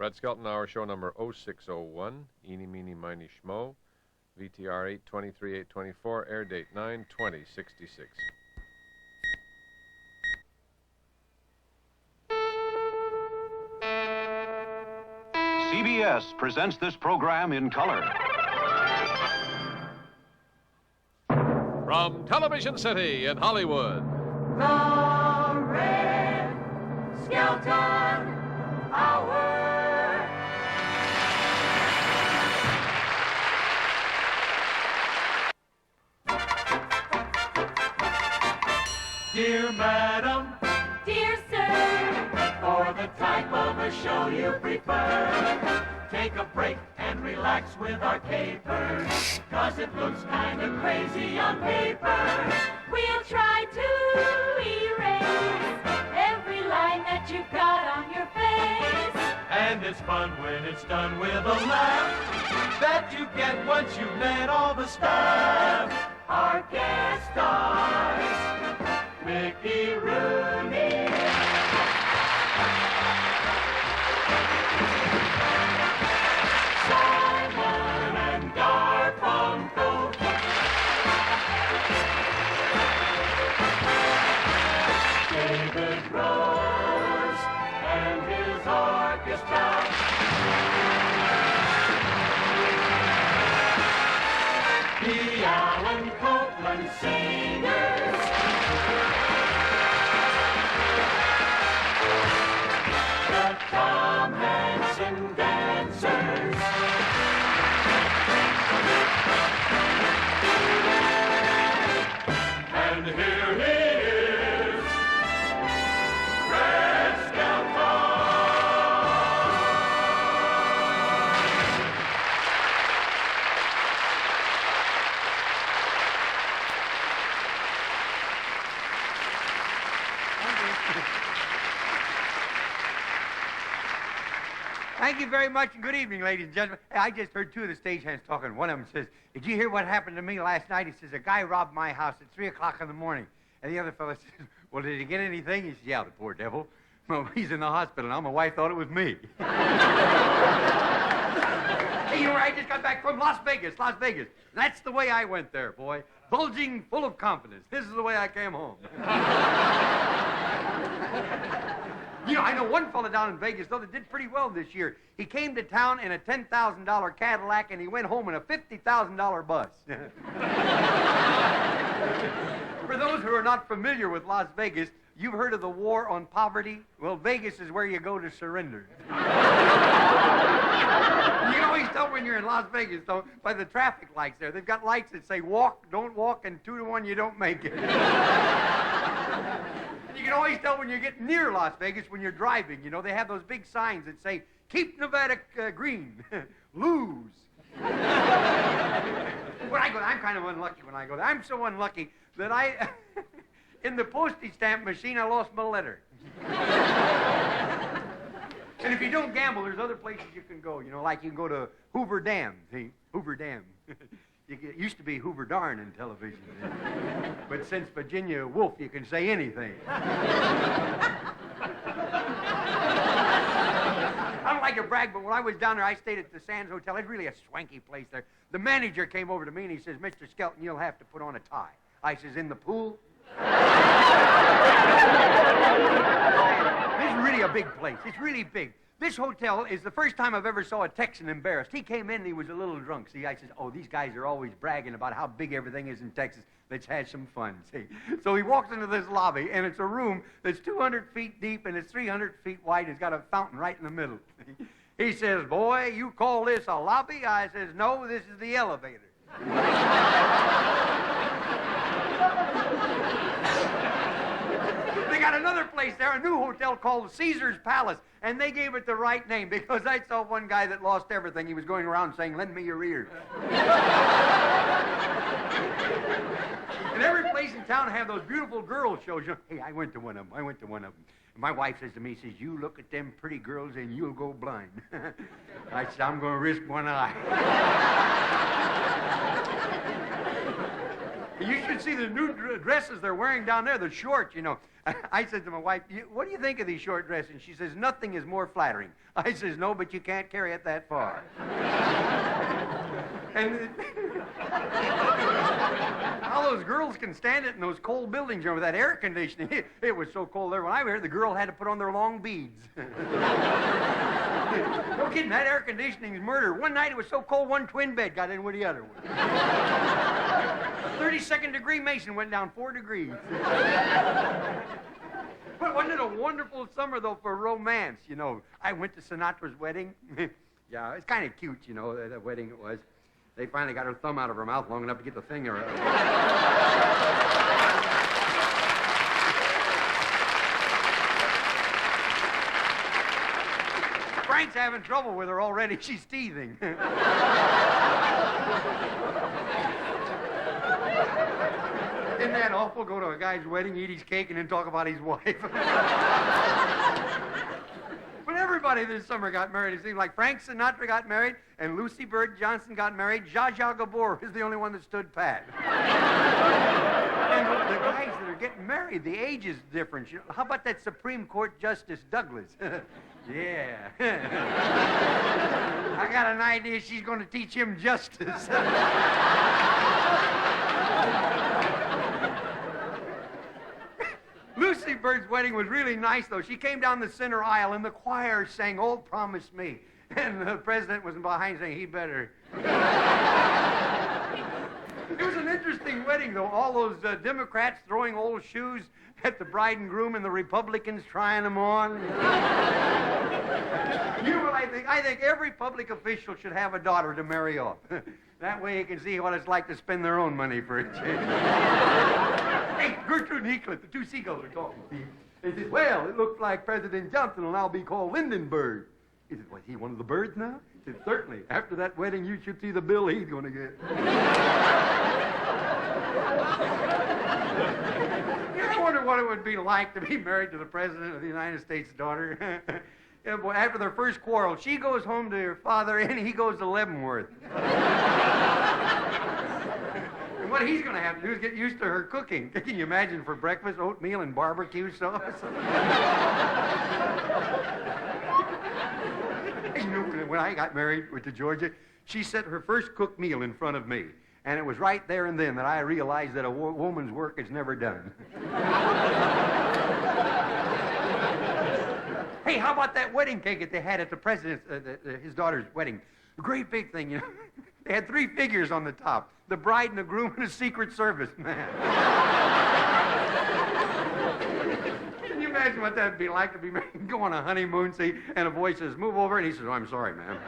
Red Skelton Hour, show number 0601, Eenie, Meenie, Minee, Schmo, VTR 823, 824, air date 9/20/66. CBS presents this program in color. From Television City in Hollywood, The Red Skelton Hour. Dear Madam, Dear sir, for the type of a show you prefer, take a break and relax with our capers, 'cause it looks kind of crazy on paper. we'll try to erase every line that you've got on your face. And it's fun when it's done with a laugh that you get once you've met all the staff. Our guest stars, Mickey Rooney, Simon and Garfunkel, David Rose and his orchestra, the Alan Copeland Singers, the Tom Hansen Dancers, and here he is, Red Skelton. Thank you very much, and good evening, ladies and gentlemen. Hey, I just heard two of the stagehands talking. One of them says, "Did you hear what happened to me last night?" He says, "A guy robbed my house at 3 o'clock in the morning." And the other fellow says, "Well, did he get anything?" He says, "Yeah, the poor devil. Well, he's in the hospital now. My wife thought it was me." Hey, you know where I just got back from? Las Vegas, Las Vegas. That's the way I went there, boy. Bulging, full of confidence. This is the way I came home. You know, I know one fella down in Vegas, though, that did pretty well this year. He came to town in a $10,000 Cadillac, and he went home in a $50,000 bus. For those who are not familiar with Las Vegas, you've heard of the war on poverty? Well, Vegas is where you go to surrender. You can always tell when you're in Las Vegas, though, by the traffic lights there. They've got lights that say walk, don't walk, and 2 to 1, you don't make it. You can always tell when you're getting near Las Vegas when you're driving. You know, they have those big signs that say, "Keep Nevada green, lose." When I go there, I'm kind of unlucky when I go there. I'm so unlucky that in the postage stamp machine, I lost my letter. And if you don't gamble, there's other places you can go. You know, like you can go to Hoover Dam. See, Hoover Dam. It used to be Hoover Darn in television. But since Virginia Woolf, you can say anything. I don't like to brag, but when I was down there, I stayed at the Sands Hotel. It's really a swanky place there. The manager came over to me and he says, "Mr. Skelton, you'll have to put on a tie." I says, "In the pool?" This is really a big place. It's really big. This hotel is the first time I've ever saw a Texan embarrassed. He came in and he was a little drunk. See, I says, "Oh, these guys are always bragging about how big everything is in Texas. Let's have some fun." See, so he walks into this lobby, and it's a room that's 200 feet deep and it's 300 feet wide. It's got a fountain right in the middle. He says, "Boy, you call this a lobby?" I says, "No, this is the elevator." They got another place there, a new hotel called Caesar's Palace, and they gave it the right name because I saw one guy that lost everything. He was going around saying, "Lend me your ear." And every place in town have those beautiful girl shows. You know, hey, I went to one of them. And my wife says to me, says, "You look at them pretty girls and you'll go blind." I said, "I'm going to risk one eye." You should see the new dresses they're wearing down there. They're short, you know. I said to my wife, what do you think of these short dresses? She says, nothing is more flattering. I says, no, but you can't carry it that far. And all those girls can stand it in those cold buildings, you know, with that air conditioning. It was so cold there. When I was here, the girl had to put on their long beads. No kidding, that air conditioning is murder. One night it was so cold, one twin bed got in with the other one. 32nd degree Mason went down 4 degrees. But wasn't it a wonderful summer, though, for romance? You know, I went to Sinatra's wedding. Yeah, it's kind of cute, you know, that wedding it was. They finally got her thumb out of her mouth long enough to get the finger out. Frank's having trouble with her already. She's teething. Isn't that awful? Go to a guy's wedding, eat his cake, and then talk about his wife. But everybody this summer got married. It seemed like Frank Sinatra got married, and Lucy Bird Johnson got married. Zsa Zsa Gabor is the only one that stood pat. And the guys that are getting married, the age is different. You know, how about that Supreme Court Justice Douglas? Yeah. I got an idea she's going to teach him justice. Lucy Bird's wedding was really nice, though. She came down the center aisle, and the choir sang, "Oh, Promise Me." And the president was behind saying, "He better." It was an interesting wedding, though. All those Democrats throwing old shoes at the bride and groom, and the Republicans trying them on. You know what I think? I think every public official should have a daughter to marry off. That way you can see what it's like to spend their own money for a change. Hey, Gertrude and Heathcliff, the two seagulls are talking. They said, well, it looks like President Johnson will now be called Lindenberg. He said, was he one of the birds now? He said, certainly. After that wedding, you should see the bill he's going to get. I wonder what it would be like to be married to the President of the United States' daughter. Yeah, boy, after their first quarrel, she goes home to her father, and he goes to Leavenworth. And what he's going to have to do is get used to her cooking. Can you imagine for breakfast, oatmeal and barbecue sauce? You know, when I got married to Georgia, she set her first cooked meal in front of me. And it was right there and then that I realized that a woman's work is never done. Hey, how about that wedding cake that they had at the president's, his daughter's wedding? A great big thing, you know. They had 3 figures on the top. The bride and the groom and a Secret Service man. Can you imagine what that'd be like to be married, go on a honeymoon, see, and a voice says, move over, and he says, oh, I'm sorry, ma'am.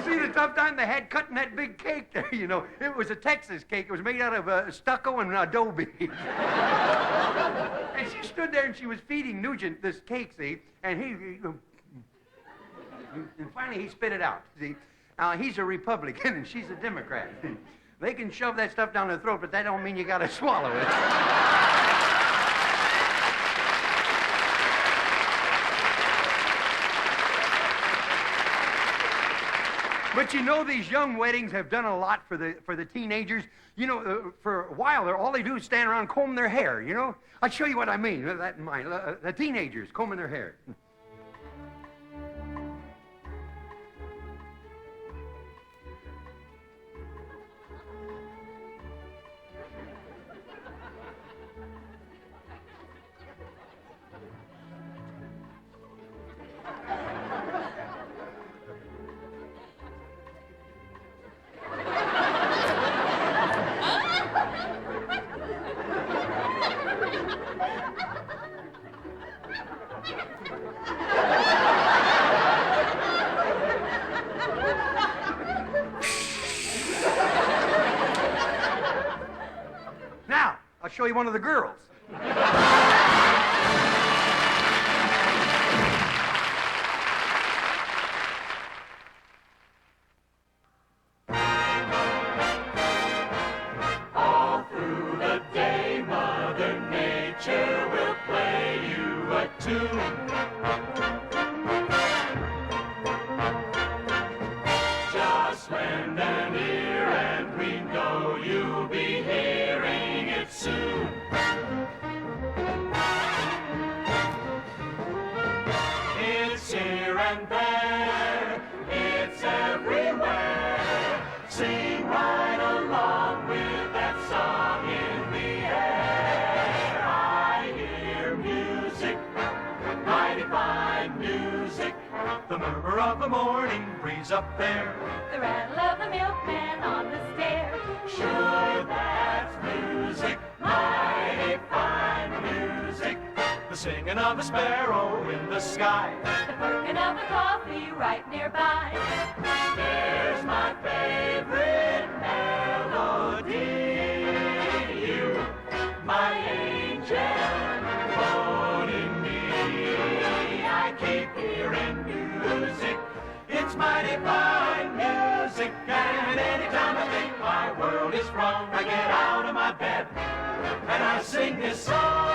The tough time they had cutting that big cake there, you know. It was a Texas cake. It was made out of stucco and adobe. And she stood there and she was feeding Nugent this cake, see, and and finally he spit it out, see. Now, he's a Republican and she's a Democrat. They can shove that stuff down their throat, but that don't mean you got to swallow it. But you know, these young weddings have done a lot for the teenagers. You know, for a while, all they do is stand around combing their hair, you know? I'll show you what I mean, with that in mind. The teenagers combing their hair. I'll show you one of the girls. All through the day, Mother Nature will play you a tune. murmur of the morning breeze up there, The rattle of the milkman on the stair. sure that's music, mighty fine music. The singing of a sparrow in the sky, The perking of the coffee right nearby. there's my favorite melody. You, my angel, phoning me. I keep hearing music. It's mighty fine music. And anytime I think my world is wrong, I get out of my bed and I sing this song.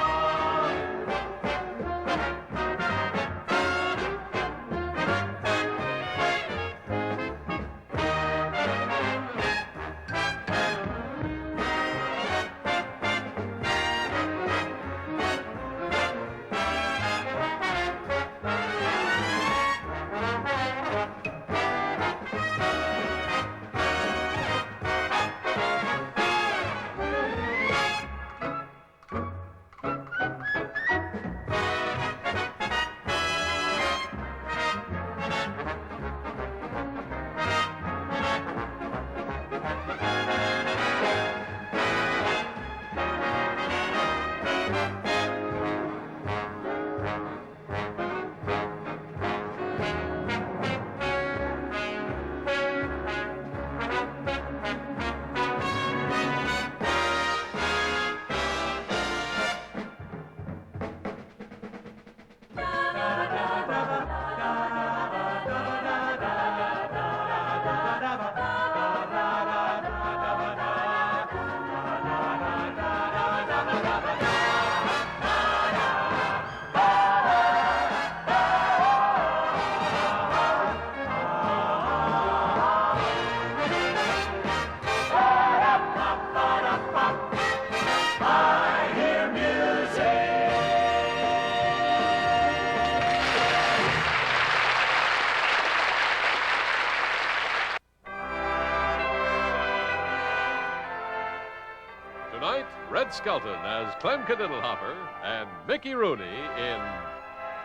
Tonight, Red Skelton as Clem Kadiddlehopper and Mickey Rooney in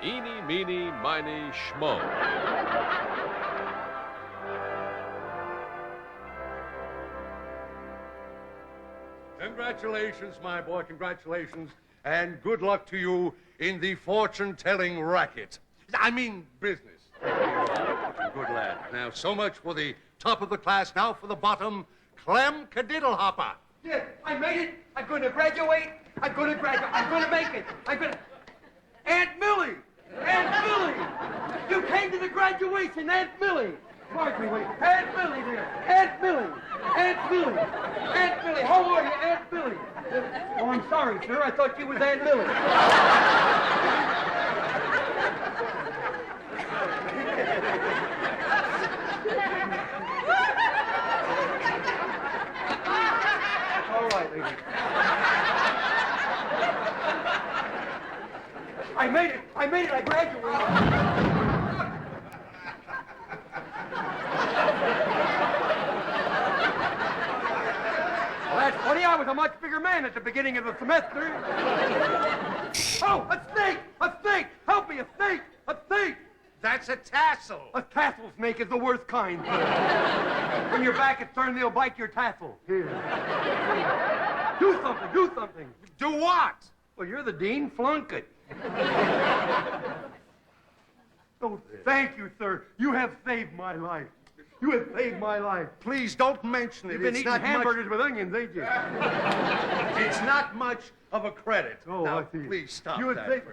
Eenie, Meenie, Minee, Schmo. Congratulations, my boy, congratulations. And good luck to you in the fortune-telling racket. I mean, business. Good lad. Now, so much for the top of the class. Now for the bottom, Clem Kadiddlehopper. Yeah, I made it. I'm going to graduate. I'm going to graduate. I'm going to make it. I'm going to... Aunt Millie! Aunt Millie! You came to the graduation, Aunt Millie! Pardon me, wait. Aunt Millie, dear. Aunt Millie! Aunt Millie! Aunt Millie! How are you, Aunt Millie? Oh, I'm sorry, sir. I thought you was Aunt Millie. All right, lady. I made it. I made it. I graduated. Well, that's funny. I was a much bigger man at the beginning of the semester. Oh, a snake! A snake! Help me, a snake! A snake! That's a tassel. A tassel snake is the worst kind. When your back is turned, they'll bite your tassel. Here. Do something. Do something. Do what? Well, you're the dean. Flunk it. Oh, thank you, sir. You have saved my life. You have saved my life. Please don't mention it. You've been It's eating not hamburgers with onions, ain't you? It's not much of a credit. Oh, now, I see. please stop You have that. saved...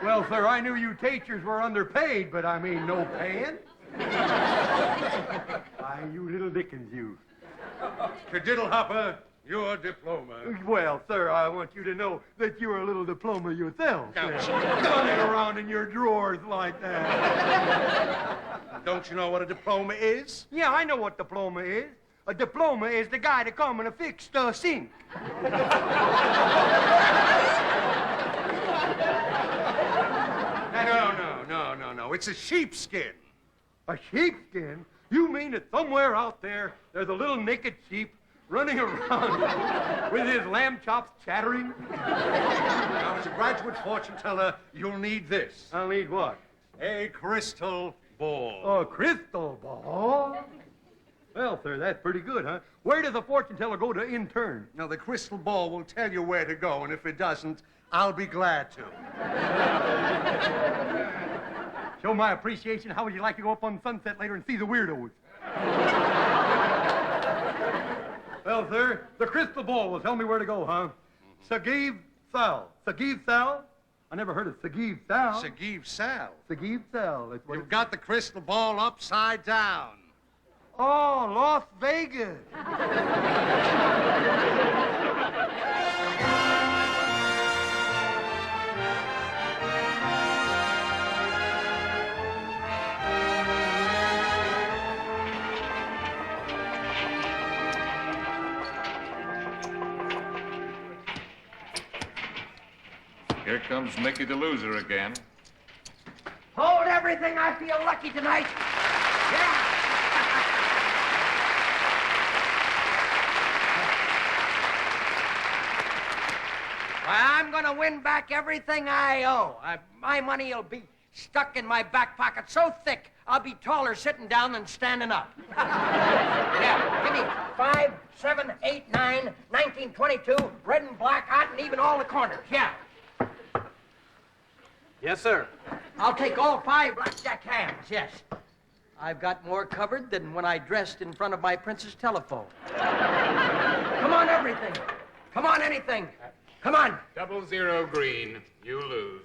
Well, sir, I knew you teachers were underpaid, but I mean, no paying. Why, you little dickens, you. Kadiddlehopper, your diploma. Well, sir, I want you to know that you're a little diploma yourself. Now, Running around in your drawers like that. don't you know what a diploma is? Yeah, I know what diploma is. A diploma is the guy to come and fix the sink. No. It's a sheepskin. A sheepskin? You mean that somewhere out there, there's a little naked sheep running around with his lamb chops chattering. Now, as a graduate fortune teller, you'll need this. I'll need what? A crystal ball. A crystal ball? Well, sir, that's pretty good, huh? Where does a fortune teller go to intern? Now, the crystal ball will tell you where to go, and if it doesn't, I'll be glad to. Show my appreciation. How would you like to go up on Sunset later and see the weirdos? Well, sir, the crystal ball will tell me where to go, huh? Sagiv Sal. Sagiv Sal? I never heard of Sagiv Sal. Sagiv Sal. Sagiv Sal. That's what You've got the crystal ball upside down. Oh, Las Vegas. Here comes Mickey the loser again. Hold everything. I feel lucky tonight. Yeah. Why, I'm going to win back everything I owe. My money will be stuck in my back pocket so thick, I'll be taller sitting down than standing up. Yeah, give me 5, 7, 8, 9, 19, 22, red and black, hot, and even all the corners. Yeah. Yes, sir. I'll take all 5 blackjack hands, yes. I've got more covered than when I dressed in front of my prince's telephone. Come on, everything. Come on, anything. Come on. 00 green. You lose.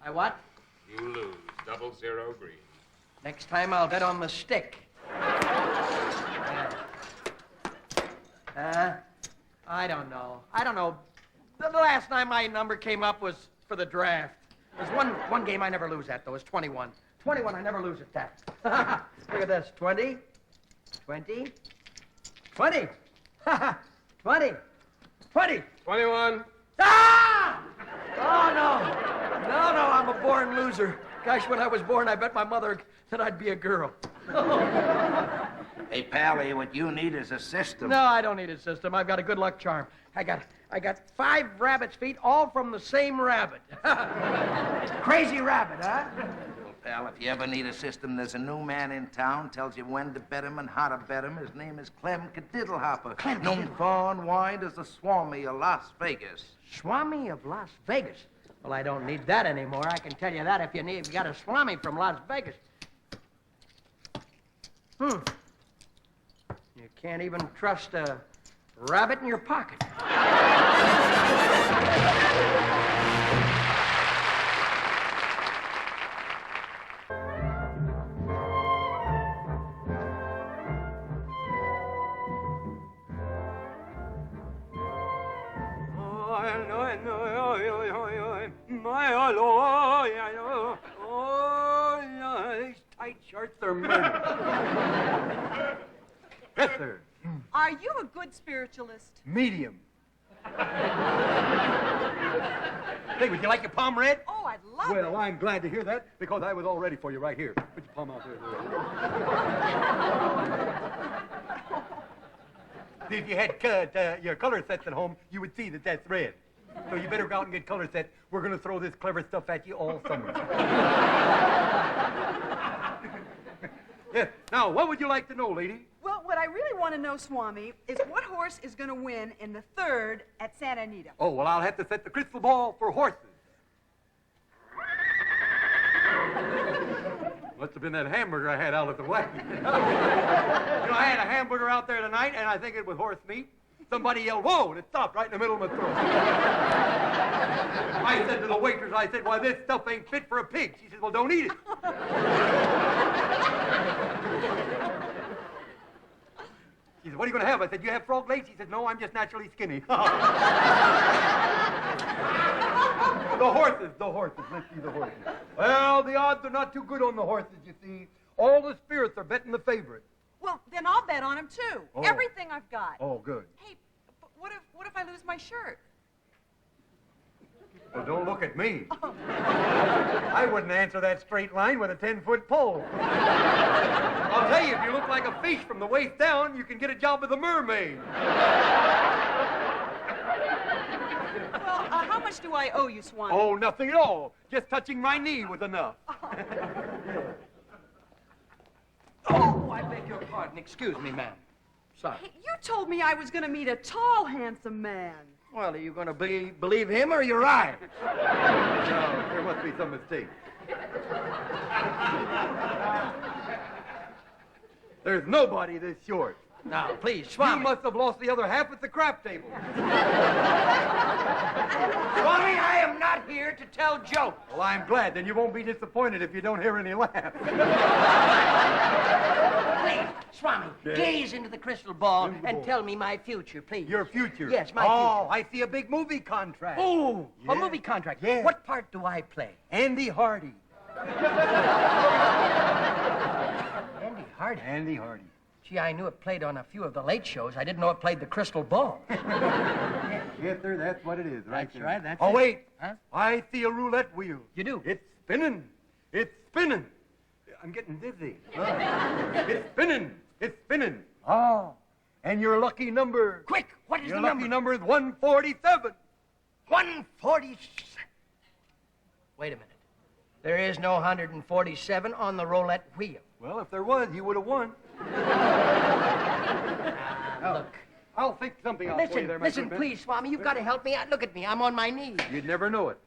I what? You lose. 00 green. Next time I'll bet on the stick. I don't know. The last time my number came up was for the draft. There's one game I never lose at, though. It's 21. 21, I never lose at that. Look at this. 20. 20. 20. 20. 20. 21. Ah! Oh, no. No, I'm a born loser. Gosh, when I was born, I bet my mother that I'd be a girl. Hey, Pally, what you need is a system. No, I don't need a system. I've got a good luck charm. I got 5 rabbit's feet, all from the same rabbit. Crazy rabbit, huh? Well, pal, if you ever need a system, there's a new man in town, tells you when to bet him and how to bet him. His name is Clem Kadiddlehopper. Clem known far and wide as the Swami of Las Vegas. Swami of Las Vegas. Well, I don't need that anymore. I can tell you that if you got a Swami from Las Vegas. You can't even trust a rabbit in your pocket. These tight shirts are murder. Yes, sir. Are you a good spiritualist? Medium. Hey, would you like your palm read? Oh, I'd love it. Well, I'm glad to hear that because I was all ready for you right here. Put your palm out there. If you had your color sets at home, you would see that that's red. So you better go out and get color sets. We're going to throw this clever stuff at you all summer. Yes. Now, what would you like to know, lady? Well, what I really want to know, Swami, is what horse is going to win in the 3rd at Santa Anita? Oh, well, I'll have to set the crystal ball for horses. Must have been that hamburger I had out at the wagon. I had a hamburger out there tonight, and I think it was horse meat. Somebody yelled, "Whoa!" and it stopped right in the middle of my throat. I said to the waitress, "Why, this stuff ain't fit for a pig." She said, "Well, don't eat it." She said, "What are you going to have?" I said, "You have frog legs?" She said, "No, I'm just naturally skinny." The horses. Let's see the horses. Well, the odds are not too good on the horses, you see. All the spirits are betting the favorite. Well, then I'll bet on him, too. Oh. Everything I've got. Oh, good. Hey, but what if I lose my shirt? Well, don't look at me. I wouldn't answer that straight line with a 10-foot pole. I'll tell you, if you look like a fish from the waist down, you can get a job with a mermaid. Well, how much do I owe you, Swanee? Oh, nothing at all. Just touching my knee was enough. Oh, I beg your pardon. Excuse me, ma'am. Sorry. Hey, you told me I was going to meet a tall, handsome man. Well, are you going to believe him or your eyes? No, there must be some mistake. There's nobody this short. Now, please, You Swami. must have lost the other half at the crap table. Swami, I am not here to tell jokes. Well, I'm glad. Then you won't be disappointed if you don't hear any laughs. Please, Swami, Yes? gaze into the crystal ball Into the and ball. tell me my future, please. Your future? Yes, my Oh, future. I see a big movie contract. Oh, Yeah. a movie contract. Yeah. What part do I play? Andy Hardy. Andy Hardy. Andy Hardy. Gee, I knew it played on a few of the late shows. I didn't know it played the crystal ball. Yes, sir, that's what it is. That's there. right, that's Oh, it. wait. Huh? I see a roulette wheel. You do? It's spinning. It's spinning. I'm getting dizzy. It's spinning. It's spinning. Oh, and your lucky number. Quick, what is Your the lucky number? number is 147. 147. Wait a minute. There is no 147 on the roulette wheel. Well, if there was, you would have won. Look. I'll think something out for you Listen, there, my listen, good man. please, Swami. You've got to help me out. Look at me. I'm on my knees. You'd never know it.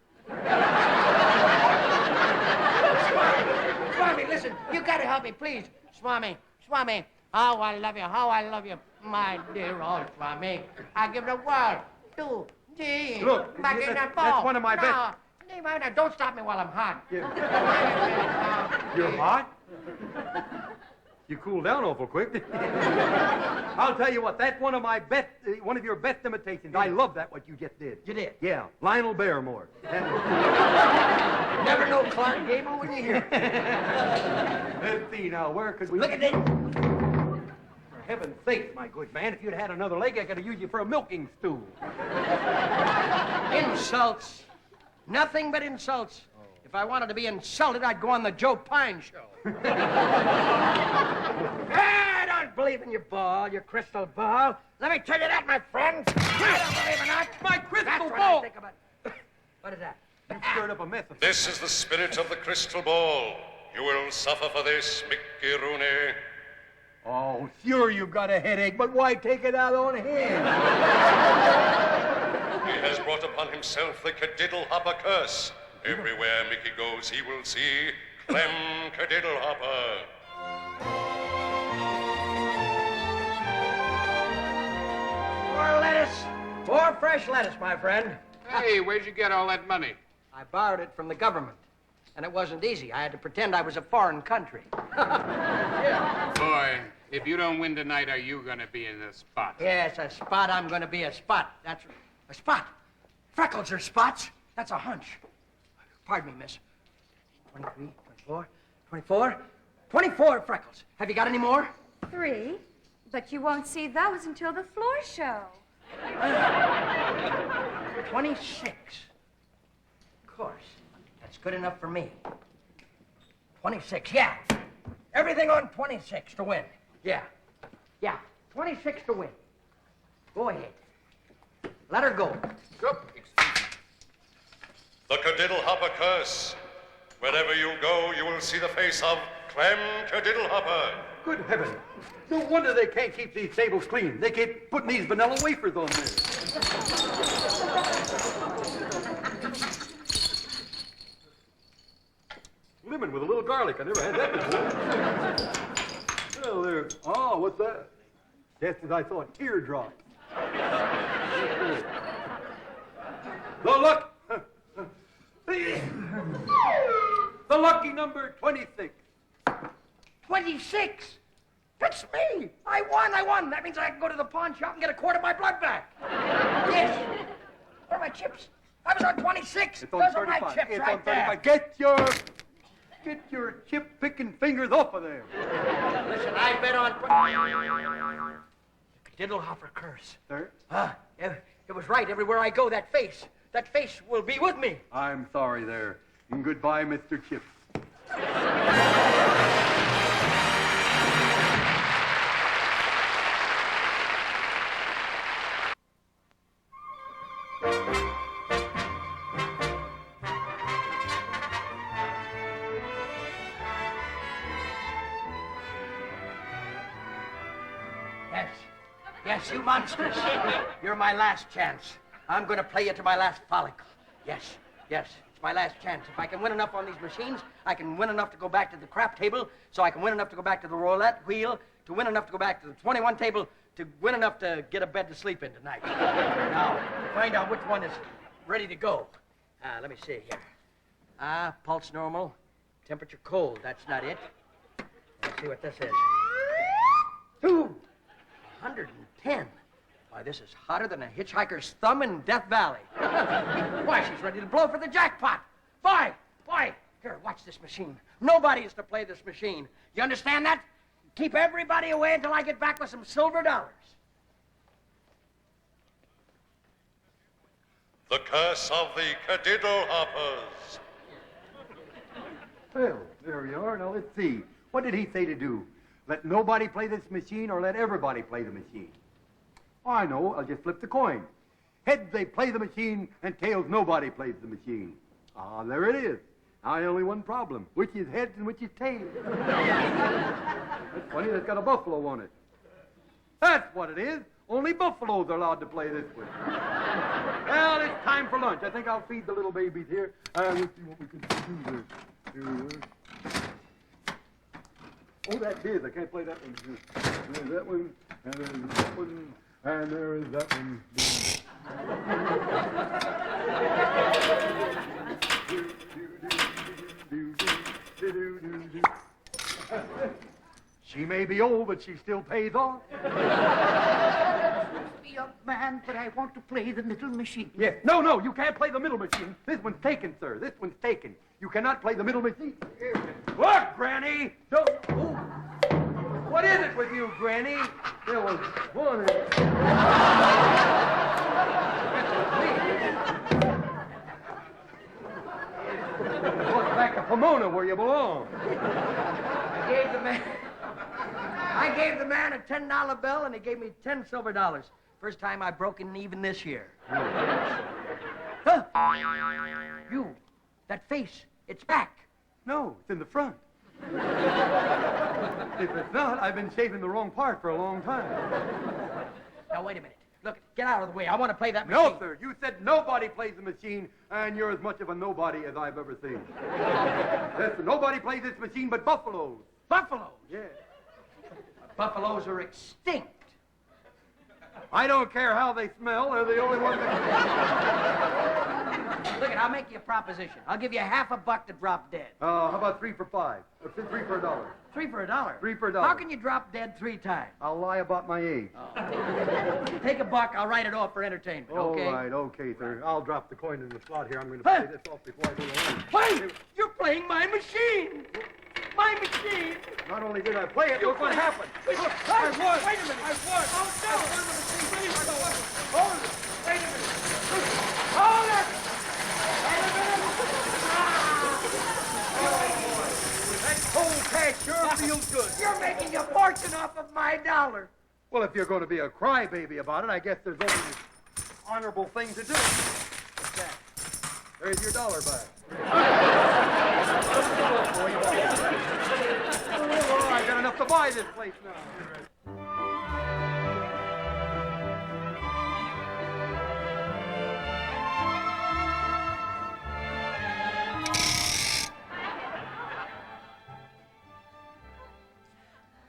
Swami, listen. You've got to help me, please. Swami, Swami. How I love you. How I love you. My dear old Swami. I give the world to thee. Look, Back in that's the ball. one of my best. No, don't stop me while I'm hot. You're hot? You cool down awful quick. I'll tell you what, that's one of my best, one of your best imitations. I love that, what you just did. You did? Yeah, Lionel Barrymore. Never know Clark Gable when you hear it. Let's see now, where could we... Look at this. For heaven's sake, my good man, if you'd had another leg, I could have used you for a milking stool. Insults. Nothing but insults. If I wanted to be insulted, I'd go on the Joe Pine show. I don't believe in your ball, your crystal ball. Let me tell you that, my friends. I don't believe in that. My crystal That's what ball! I think about. What is that? You stirred up a mess of... This is the spirit of the crystal ball. You will suffer for this, Mickey Rooney. Oh, sure you've got a headache, but why take it out on him? He has brought upon himself the Kadiddlehopper curse. Everywhere Mickey goes, he will see Clem Kadiddlehopper. More lettuce. More fresh lettuce, my friend. Hey, where'd you get all that money? I borrowed it from the government. And it wasn't easy. I had to pretend I was a foreign country. Boy, if you don't win tonight, are you going to be in the spot? Yes, a spot. I'm going to be a spot. That's a spot. Freckles are spots. That's a hunch. Pardon me, miss. 23, 24, 24. 24 freckles. Have you got any more? 3, but you won't see those until the floor show. 26. Of course. That's good enough for me. 26, yeah. Everything on 26 to win. Yeah. Yeah. 26 to win. Go ahead. Let her go. Go. The Kadiddlehopper curse. Wherever you go, you will see the face of Clem Kadiddlehopper. Good heavens. No wonder they can't keep these tables clean. They keep putting these vanilla wafers on there. Lemon with a little garlic. I never had that before. Well, there. Oh, what's that? Just as I saw a teardrop. The luck. The lucky number 26. 26? That's me. I won. That means I can go to the pawn shop and get a quart of my blood back. Yes. Where are my chips? I was on 26. It's on Those 35. are my chips It's right on 35. Get your chip-picking fingers off of there. there. Listen, I bet on... Kadiddlehopper curse. Sir? It was right everywhere I go, that face. that face will be with me. I'm sorry there. And goodbye, Mr. Chips. Yes, you monsters. You're my last chance. I'm going to play you to my last follicle. Yes, it's my last chance. If I can win enough on these machines, I can win enough to go back to the crap table, so I can win enough to go back to the roulette wheel, to win enough to go back to the 21 table, to win enough to get a bed to sleep in tonight. Now, find out which one is ready to go. Let me see here. Pulse normal, temperature cold. That's not it. Let's see what this is. 210. Why, this is hotter than a hitchhiker's thumb in Death Valley. Why, she's ready to blow for the jackpot. Boy, here, watch this machine. Nobody is to play this machine. You understand that? Keep everybody away until I get back with some silver dollars. The curse of the Kadiddlehoppers. Well, there we are. Now, let's see. What did he say to do? Let nobody play this machine or let everybody play the machine? Oh, I know. I'll just flip the coin. Heads, they play the machine, and tails, nobody plays the machine. Ah, there it is. Now, only one problem. Which is heads and which is tails? That's funny. That's got a buffalo on it. That's what it is. Only buffaloes are allowed to play this one. Well, it's time for lunch. I think I'll feed the little babies here. Let's see what we can do there. Oh, that is. I can't play that one. There's that one, and there's that one, and there is that one. She may be old, but she still pays off. Young man, but I want to play the middle machine. Yes. No, you can't play the middle machine. This one's taken, sir. This one's taken. You cannot play the middle machine. Look, Granny! Don't... Ooh. What is it with you, Granny? There was one... Back to Pomona, where you belong. I gave the man a $10 bill, and he gave me 10 silver dollars. First time I broke even this year. Huh? You, that face, it's back. No, it's in the front. If it's not, I've been shaving the wrong part for a long time. Now, wait a minute. Look, get out of the way. I want to play that machine. No, sir. You said nobody plays the machine, and you're as much of a nobody as I've ever seen. Yes, nobody plays this machine but buffaloes. Buffaloes? Yeah. Buffaloes are extinct. I don't care how they smell. They're the only ones that... Look, I'll make you a proposition. I'll give you $50 to drop dead. How about 3 for $5? 3 for $1. 3 for $1? 3 for $1. How can you drop dead 3 times? I'll lie about my age. Oh. Take $1. I'll write it off for entertainment, okay? All right, okay, sir. I'll drop the coin in the slot here. I'm going to pay this off before I go home. Wait! You're playing my machine! My machine! Not only did I play it, look what happened. Look, I won! Wait a minute! I won! Oh, no! I won the machine! Hold it! Wait a minute! Hold it! That cold cash sure feels good. You're making a fortune off of my dollar. Well, if you're going to be a crybaby about it, I guess there's only an honorable thing to do. What's that? There's your dollar back. Oh, I got enough to buy this place now.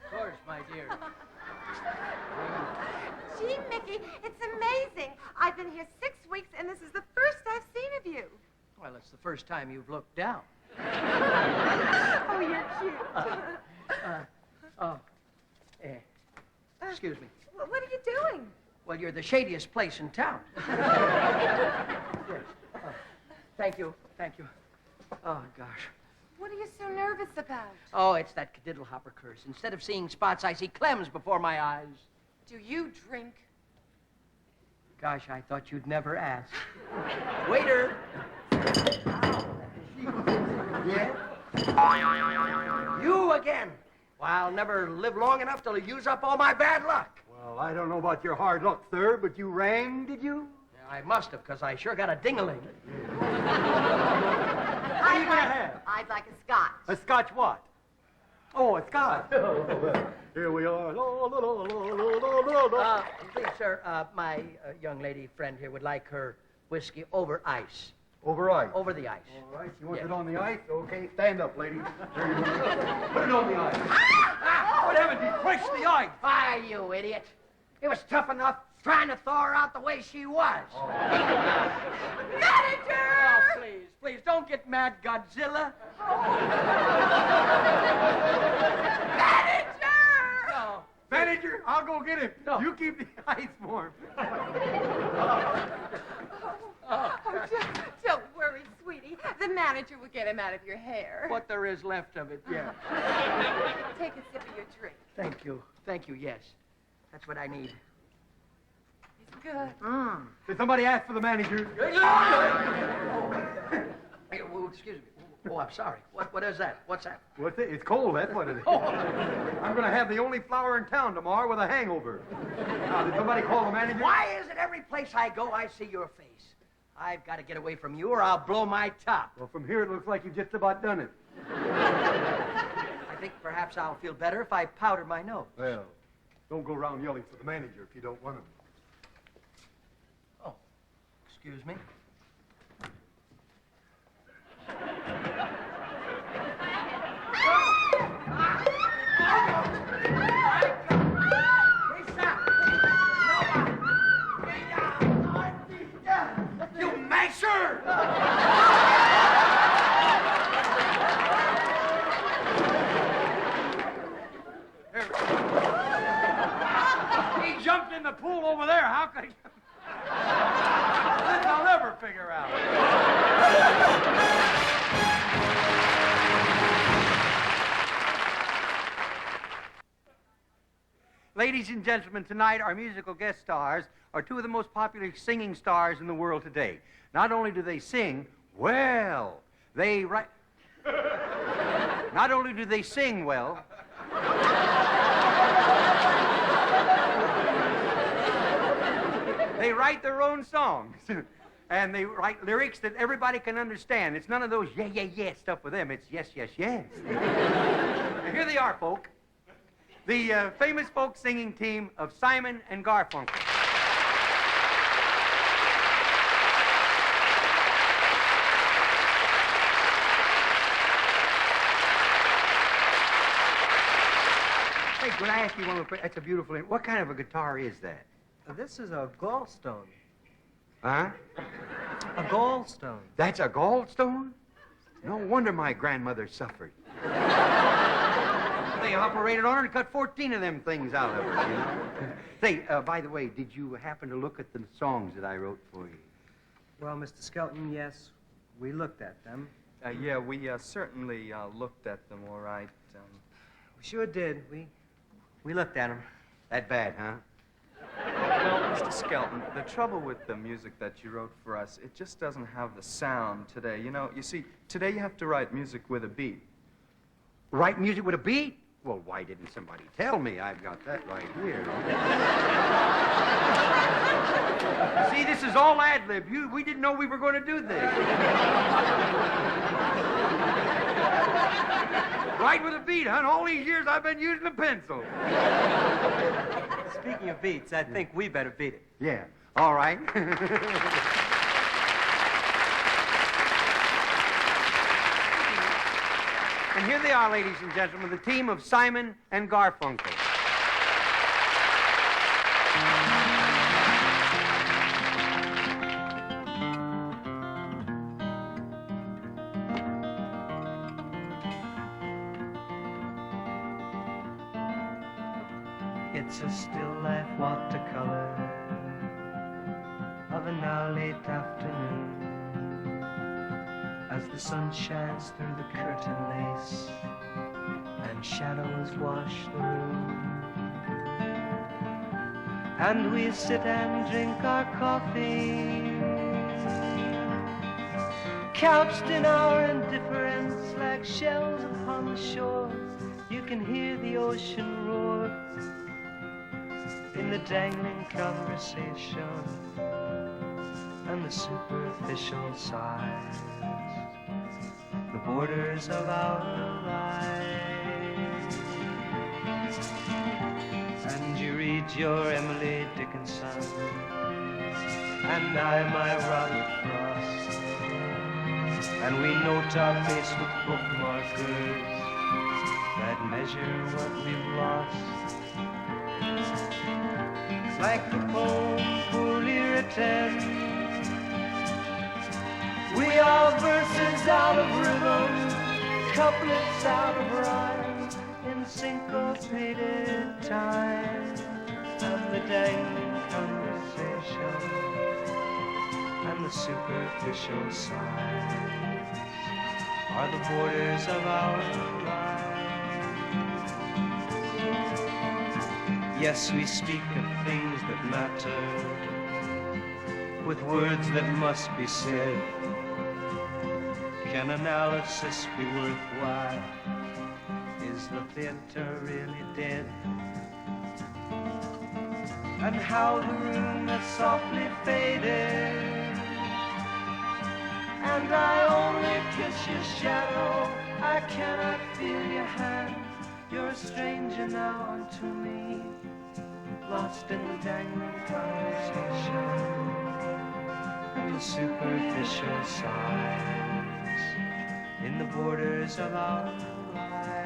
Of course, my dear. Gee, Mickey, it's amazing. I've been here 6 weeks, and this is the first I've seen of you. Well, it's the first time you've looked down. Oh, you're cute. Excuse me. What are you doing? Well, you're the shadiest place in town. Yes. Thank you. Oh, gosh. What are you so nervous about? Oh, it's that Kadiddlehopper curse. Instead of seeing spots, I see Clems before my eyes. Do you drink? Gosh, I thought you'd never ask. Waiter! Yeah? You again! Well, I'll never live long enough till you use up all my bad luck. Well, I don't know about your hard luck, sir, but you rang, did you? Yeah, I must have, because I sure got a ding-a-ling. I'd like a scotch. A scotch what? Oh, a scotch. Here we are. Please, sir, my young lady friend here would like her whiskey over ice. Over ice. Over the ice. All right, you want Yes. it on the ice? Okay, stand up, lady. There you go. Put it on the ice. What happened? You crushed the ice. Why, you idiot. It was tough enough trying to thaw her out the way she was. Manager! Oh, please, don't get mad, Godzilla. Manager! No. Manager, I'll go get him. No. You keep the ice warm. Don't worry, sweetie. The manager will get him out of your hair. What there is left of it, yeah. Take a sip of your drink. Thank you, yes. That's what I need. It's good. Did somebody ask for the manager? Hey, well, excuse me. Oh, I'm sorry. What is that? What's that? What's it? It's cold, that's what it is. I'm going to have the only flower in town tomorrow with a hangover. Now, did somebody call the manager? Why is it every place I go, I see your face? I've got to get away from you or I'll blow my top. Well, from here it looks like you've just about done it. I think perhaps I'll feel better if I powder my nose. Well, don't go around yelling for the manager if you don't want him. Oh, excuse me. You masher! He jumped in the pool over there. How could he? This I'll never figure out. Ladies and gentlemen, tonight our musical guest stars are two of the most popular singing stars in the world today. Not only do they sing, well, they write. Not only do they sing well, they write their own songs. And they write lyrics that everybody can understand. It's none of those yeah, yeah, yeah stuff with them. It's yes, yes, yes. And here they are, folk. The famous folk singing team of Simon and Garfunkel. Hey, could I ask you one more question? That's a beautiful... What kind of a guitar is that? This is a gallstone. Huh? A gallstone. That's a gallstone? No wonder my grandmother suffered. They operated on her and cut 14 of them things out of her, you know? Say, by the way, did you happen to look at the songs that I wrote for you? Well, Mr. Skelton, yes, we looked at them. Yeah, we certainly looked at them, all right. We sure did. We looked at them. That bad, huh? Well, Mr. Skelton, the trouble with the music that you wrote for us, it just doesn't have the sound today. You know, you see, today you have to write music with a beat. Write music with a beat? Well, why didn't somebody tell me? I've got that right here. See, this is all ad-lib. We didn't know we were going to do this. Write with a beat, huh? All these years I've been using a pencil. Speaking of beats, I think we better beat it. Yeah, all right. And here they are, ladies and gentlemen, the team of Simon and Garfunkel. It's a still life watercolor of an now late afternoon, as the sun shines through the curtain lace and shadows wash the room. and we sit and drink our coffee, couched in our indifference like shells upon the shore. You can hear the ocean roar in the dangling conversation and the superficial sighs, the borders of our lives. And you read your Emily Dickinson, and I my Robert Frost, and we note our face with bookmarkers that measure what we've lost. Like the poem poorly written, we are verses out of rhythm, couplets out of rhyme, in syncopated time, and the dangling conversation and the superficial sighs are the borders of our lives. Yes, we speak of things that matter, with words that must be said. Can analysis be worthwhile? Is the theater really dead? And how the room has softly faded, and I only kiss your shadow, I cannot feel your hand. You're a stranger now unto me, lost in the dangling conversation and the superficial sighs in the borders of our lives.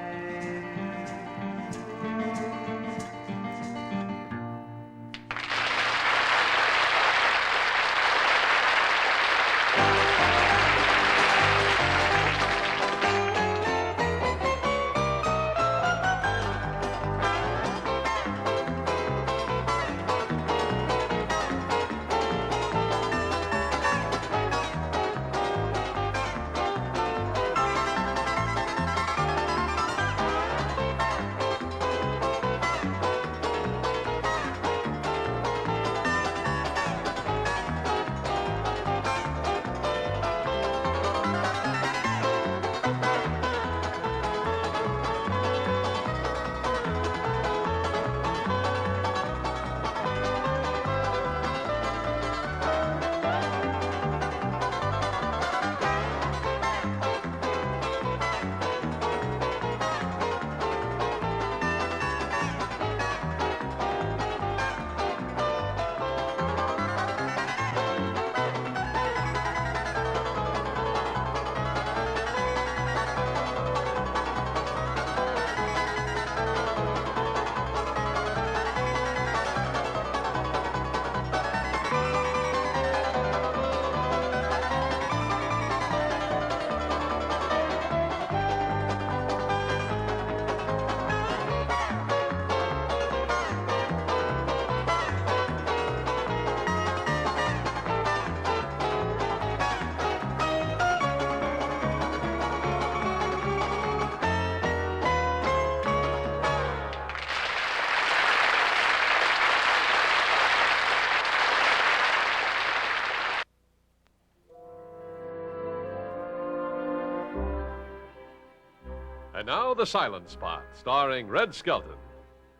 And now the Silent Spot, starring Red Skelton.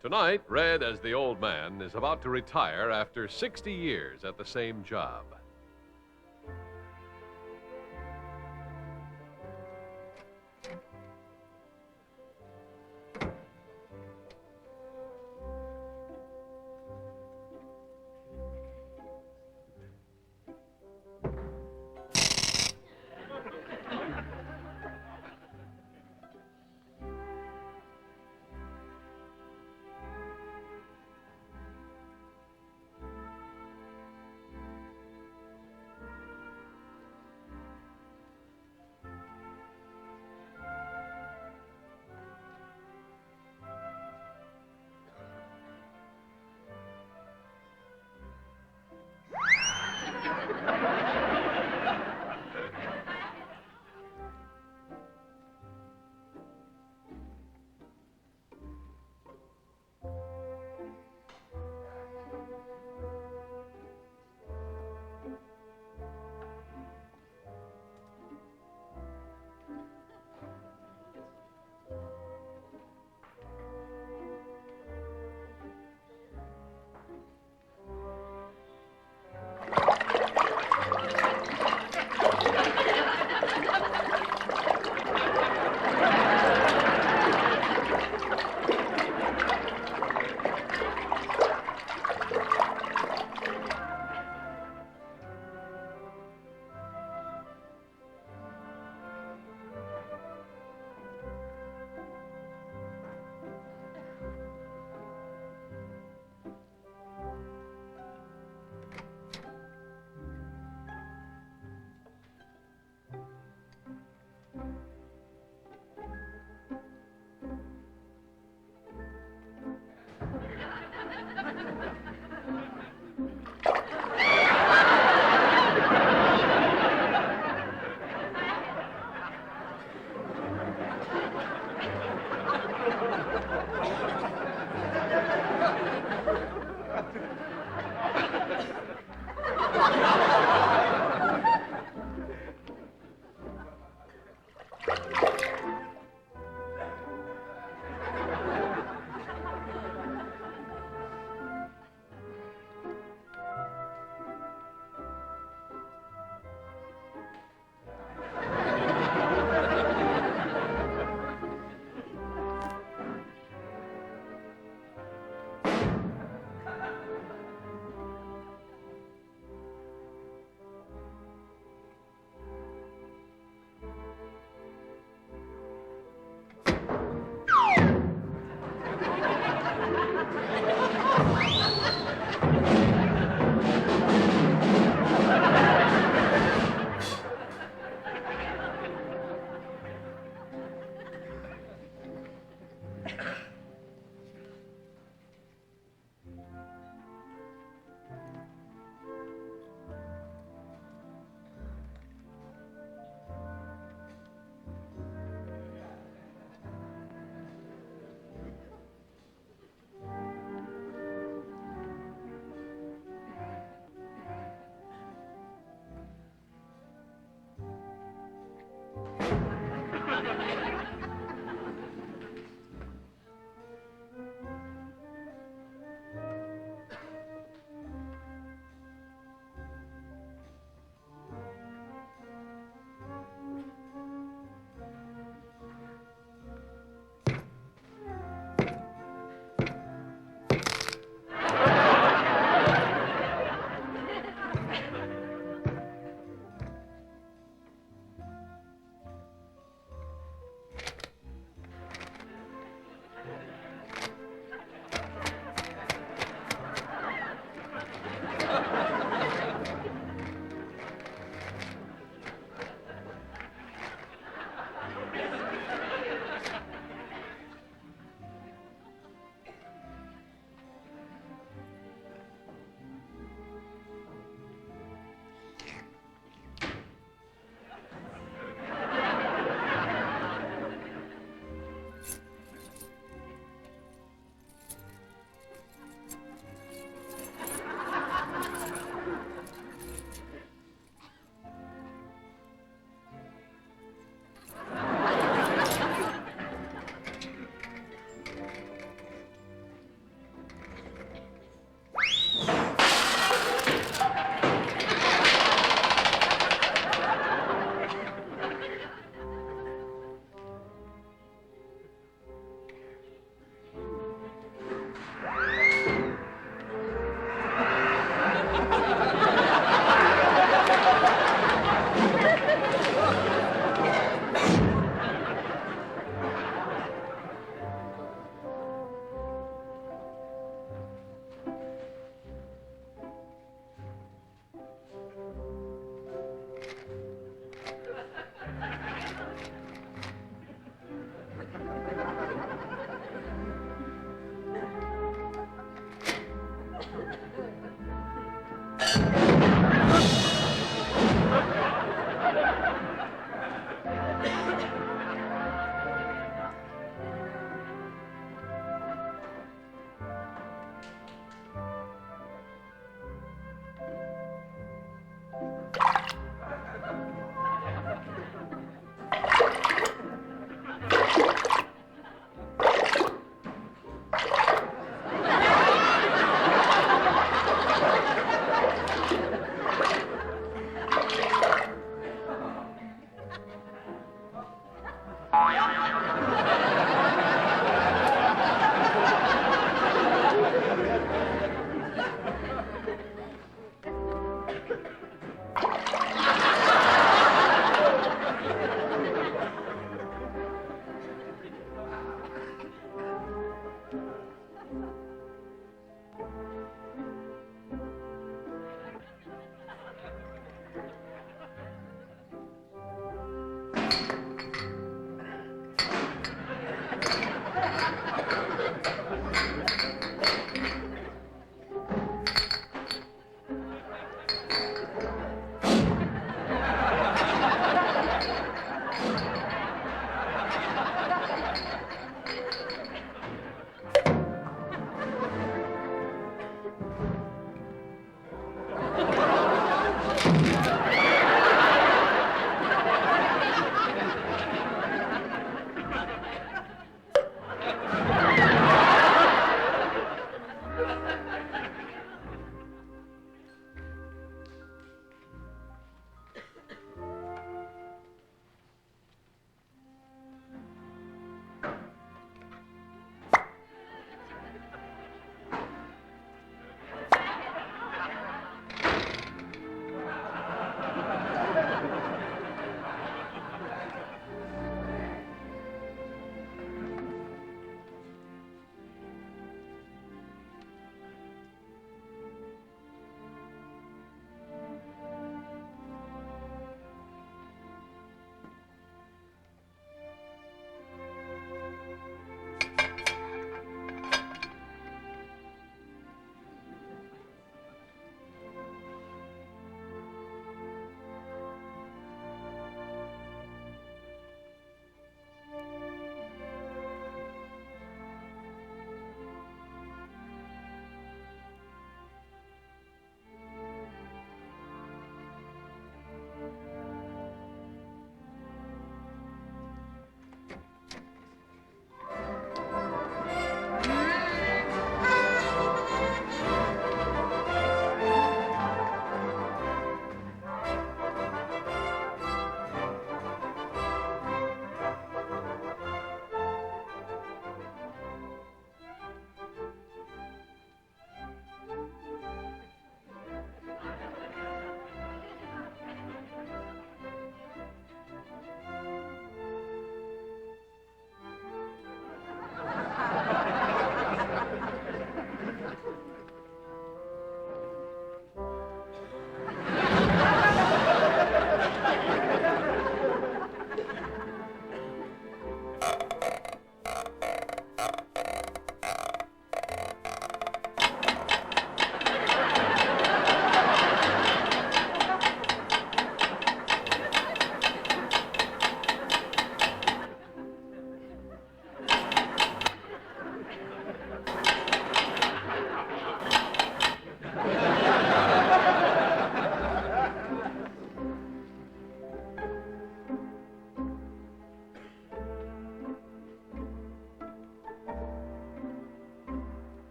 Tonight, Red, as the old man, is about to retire after 60 years at the same job.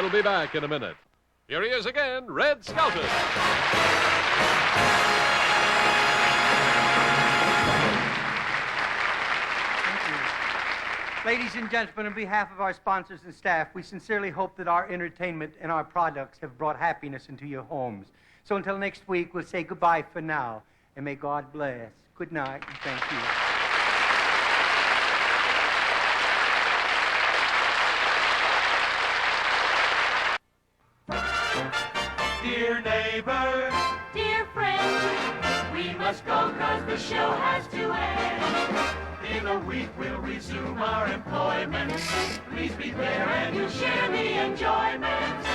We'll be back in a minute. Here he is again, Red Skelton. Ladies and gentlemen, on behalf of our sponsors and staff, we sincerely hope that our entertainment and our products have brought happiness into your homes. So until next week, we'll say goodbye for now, and may God bless. Good night, and thank you. Dear neighbor, Dear friend, we must go 'cause the show has to end. In a week we'll resume our employment. Please be there and you'll share the enjoyment.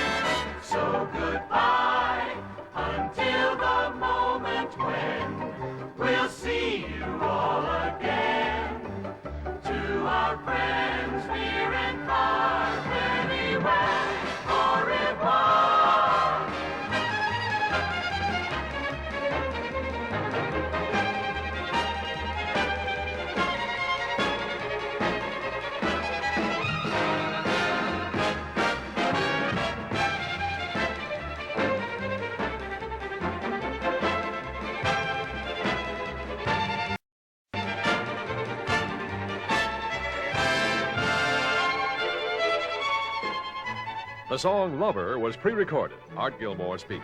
So goodbye until the moment when we'll see you all again. To our friends near and far, very well, au revoir. The song Lover was pre-recorded. Art Gilmore speaking.